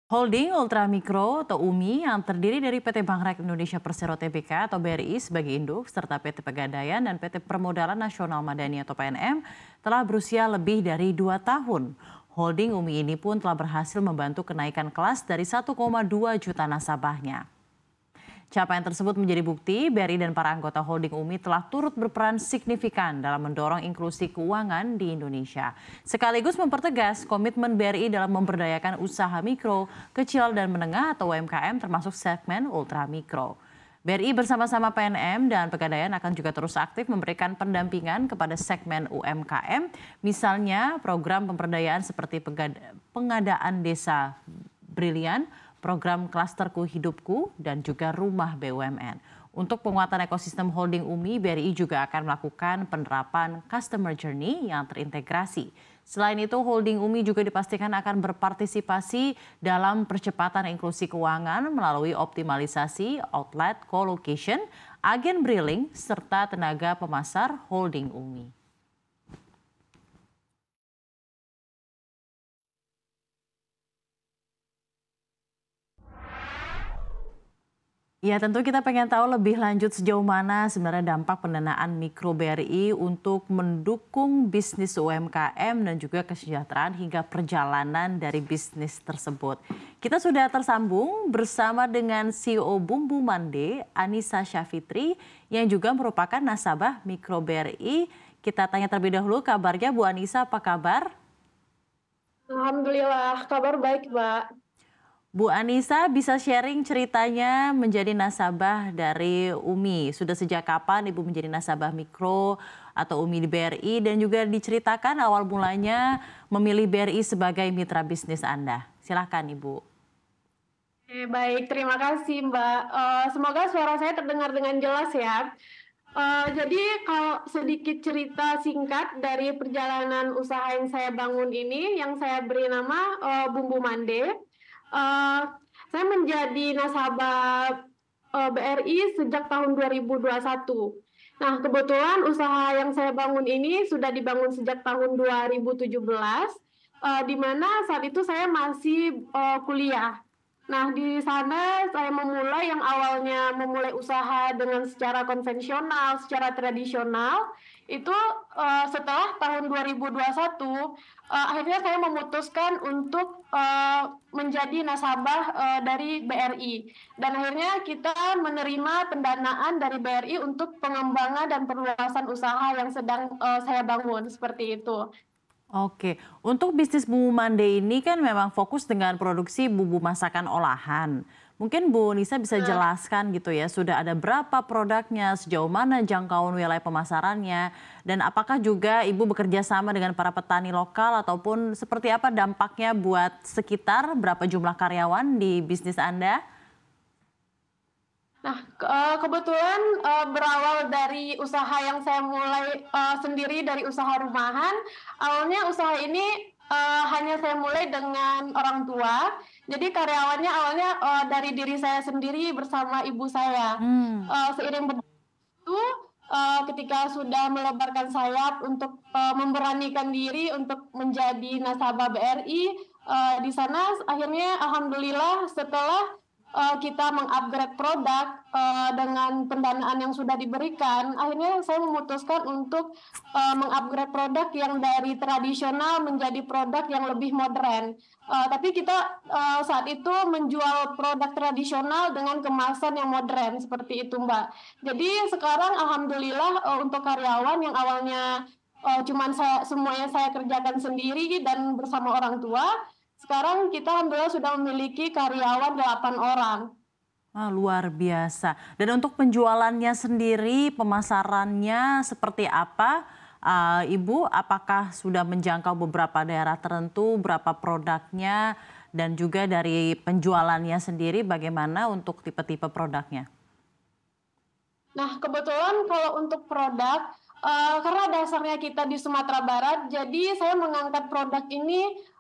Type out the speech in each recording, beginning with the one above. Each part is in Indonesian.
Holding Ultramikro atau UMI yang terdiri dari PT Bank Rakyat Indonesia Persero Tbk atau BRI sebagai induk serta PT Pegadaian dan PT Permodalan Nasional Madani atau PNM telah berusia lebih dari 2 tahun. Holding UMI ini pun telah berhasil membantu kenaikan kelas dari 1,2 juta nasabahnya. Capaian tersebut menjadi bukti BRI dan para anggota holding UMI telah turut berperan signifikan dalam mendorong inklusi keuangan di Indonesia. Sekaligus mempertegas komitmen BRI dalam memberdayakan usaha mikro, kecil dan menengah atau UMKM termasuk segmen ultramikro. BRI bersama-sama PNM dan Pegadaian akan juga terus aktif memberikan pendampingan kepada segmen UMKM, misalnya program pemberdayaan seperti pengadaan desa brilian, program Klasterku Hidupku, dan juga rumah BUMN. Untuk penguatan ekosistem holding UMI, BRI juga akan melakukan penerapan customer journey yang terintegrasi. Selain itu, holding UMI juga dipastikan akan berpartisipasi dalam percepatan inklusi keuangan melalui optimalisasi outlet co-location, agen briling, serta tenaga pemasar holding UMI. Ya, tentu kita pengen tahu lebih lanjut sejauh mana sebenarnya dampak pendanaan mikro BRI untuk mendukung bisnis UMKM dan juga kesejahteraan hingga perjalanan dari bisnis tersebut. Kita sudah tersambung bersama dengan CEO Bumbu Mande, Anissa Syafitri, yang juga merupakan nasabah mikro BRI. Kita tanya terlebih dahulu kabarnya Bu Anissa, apa kabar? Alhamdulillah, kabar baik, Mbak. Bu Anissa bisa sharing ceritanya menjadi nasabah dari UMI. Sudah sejak kapan Ibu menjadi nasabah mikro atau UMI di BRI dan juga diceritakan awal mulanya memilih BRI sebagai mitra bisnis Anda. Silakan Ibu. Baik, terima kasih, Mbak. Semoga suara saya terdengar dengan jelas ya. Jadi kalau sedikit cerita singkat dari perjalanan usaha yang saya bangun ini, yang saya beri nama Bumbu Mande. Saya menjadi nasabah BRI sejak tahun 2021. Nah, kebetulan usaha yang saya bangun ini sudah dibangun sejak tahun 2017, di mana saat itu saya masih kuliah. Nah, di sana saya memulai yang awalnya memulai usaha dengan secara konvensional, secara tradisional, itu setelah tahun 2021, akhirnya saya memutuskan untuk menjadi nasabah dari BRI. Dan akhirnya kita menerima pendanaan dari BRI untuk pengembangan dan perluasan usaha yang sedang saya bangun, seperti itu. Oke, untuk bisnis Bumbu Mande ini kan memang fokus dengan produksi bumbu masakan olahan. Mungkin Bu Nisa bisa Nah, jelaskan gitu ya, sudah ada berapa produknya, sejauh mana jangkauan wilayah pemasarannya, dan apakah juga Ibu bekerja sama dengan para petani lokal ataupun seperti apa dampaknya buat sekitar, berapa jumlah karyawan di bisnis Anda? Nah, kebetulan berawal dari usaha yang saya mulai sendiri dari usaha rumahan. Awalnya usaha ini hanya saya mulai dengan orang tua. Jadi karyawannya awalnya dari diri saya sendiri bersama ibu saya. Hmm. Seiring itu, ketika sudah melebarkan sayap untuk memberanikan diri untuk menjadi nasabah BRI, di sana akhirnya alhamdulillah setelah kita mengupgrade produk dengan pendanaan yang sudah diberikan, akhirnya saya memutuskan untuk mengupgrade produk yang dari tradisional menjadi produk yang lebih modern. Tapi kita saat itu menjual produk tradisional dengan kemasan yang modern seperti itu, Mbak. Jadi sekarang alhamdulillah untuk karyawan yang awalnya cuman semuanya saya kerjakan sendiri dan bersama orang tua, sekarang kita alhamdulillah sudah memiliki karyawan 8 orang. Ah, luar biasa. Dan untuk penjualannya sendiri, pemasarannya seperti apa? Ibu, apakah sudah menjangkau beberapa daerah tertentu, berapa produknya, dan juga dari penjualannya sendiri bagaimana untuk tipe-tipe produknya? Nah, kebetulan kalau untuk produk, karena dasarnya kita di Sumatera Barat, jadi saya mengangkat produk ini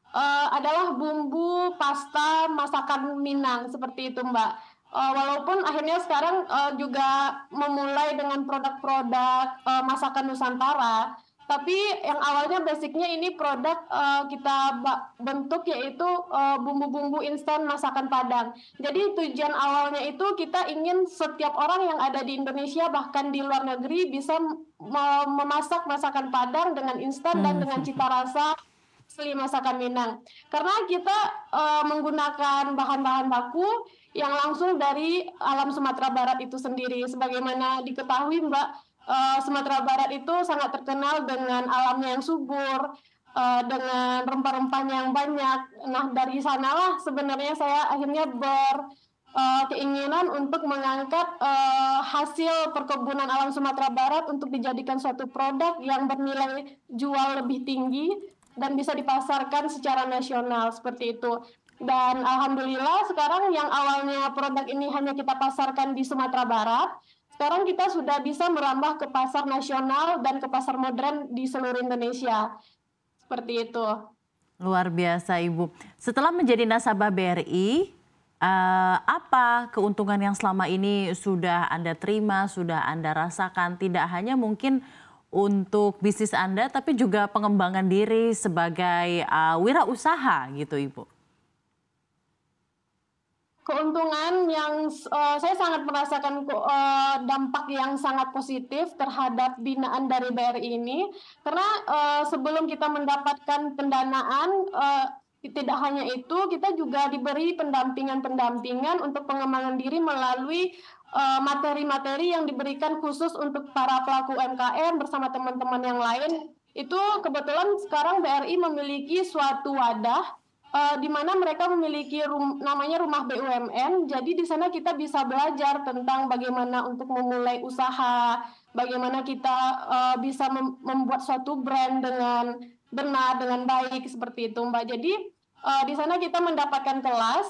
adalah bumbu pasta masakan Minang, seperti itu, Mbak. Walaupun akhirnya sekarang juga memulai dengan produk-produk masakan Nusantara, Tapi yang awalnya basicnya ini produk kita bentuk yaitu bumbu-bumbu instan masakan Padang. Jadi tujuan awalnya itu kita ingin setiap orang yang ada di Indonesia bahkan di luar negeri bisa memasak masakan Padang dengan instan dan dengan cita rasa asli masakan Minang. Karena kita menggunakan bahan-bahan baku yang langsung dari alam Sumatera Barat itu sendiri. Sebagaimana diketahui Mbak, Sumatera Barat itu sangat terkenal dengan alamnya yang subur, dengan rempah-rempahnya yang banyak. Nah, dari sanalah sebenarnya saya akhirnya keinginan untuk mengangkat hasil perkebunan alam Sumatera Barat untuk dijadikan suatu produk yang bernilai jual lebih tinggi dan bisa dipasarkan secara nasional seperti itu. Dan alhamdulillah sekarang yang awalnya produk ini hanya kita pasarkan di Sumatera Barat, sekarang kita sudah bisa merambah ke pasar nasional dan ke pasar modern di seluruh Indonesia. Seperti itu. Luar biasa Ibu. Setelah menjadi nasabah BRI, apa keuntungan yang selama ini sudah Anda terima, sudah Anda rasakan, tidak hanya mungkin untuk bisnis Anda, tapi juga pengembangan diri sebagai wirausaha gitu Ibu? Keuntungan yang saya sangat merasakan dampak yang sangat positif terhadap binaan dari BRI ini, karena sebelum kita mendapatkan pendanaan, tidak hanya itu, kita juga diberi pendampingan untuk pengembangan diri melalui materi-materi yang diberikan khusus untuk para pelaku UMKM bersama teman-teman yang lain. Itu kebetulan sekarang BRI memiliki suatu wadah di mana mereka memiliki namanya Rumah BUMN. Jadi di sana kita bisa belajar tentang bagaimana untuk memulai usaha, bagaimana kita bisa membuat suatu brand dengan benar, dengan baik seperti itu, Mbak. Jadi di sana kita mendapatkan kelas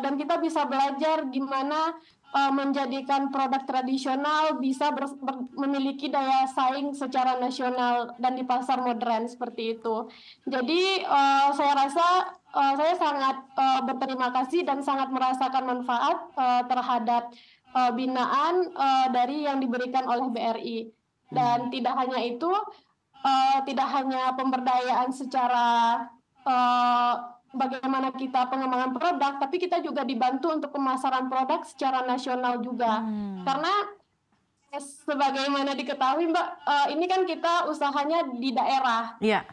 dan kita bisa belajar gimana menjadikan produk tradisional bisa memiliki daya saing secara nasional dan di pasar modern seperti itu. Jadi saya rasa saya sangat berterima kasih dan sangat merasakan manfaat terhadap binaan dari yang diberikan oleh BRI. Dan tidak hanya itu, tidak hanya pemberdayaan secara bagaimana kita pengembangan produk, tapi kita juga dibantu untuk pemasaran produk secara nasional juga. Karena sebagaimana diketahui Mbak, ini kan kita usahanya di daerah. Iya.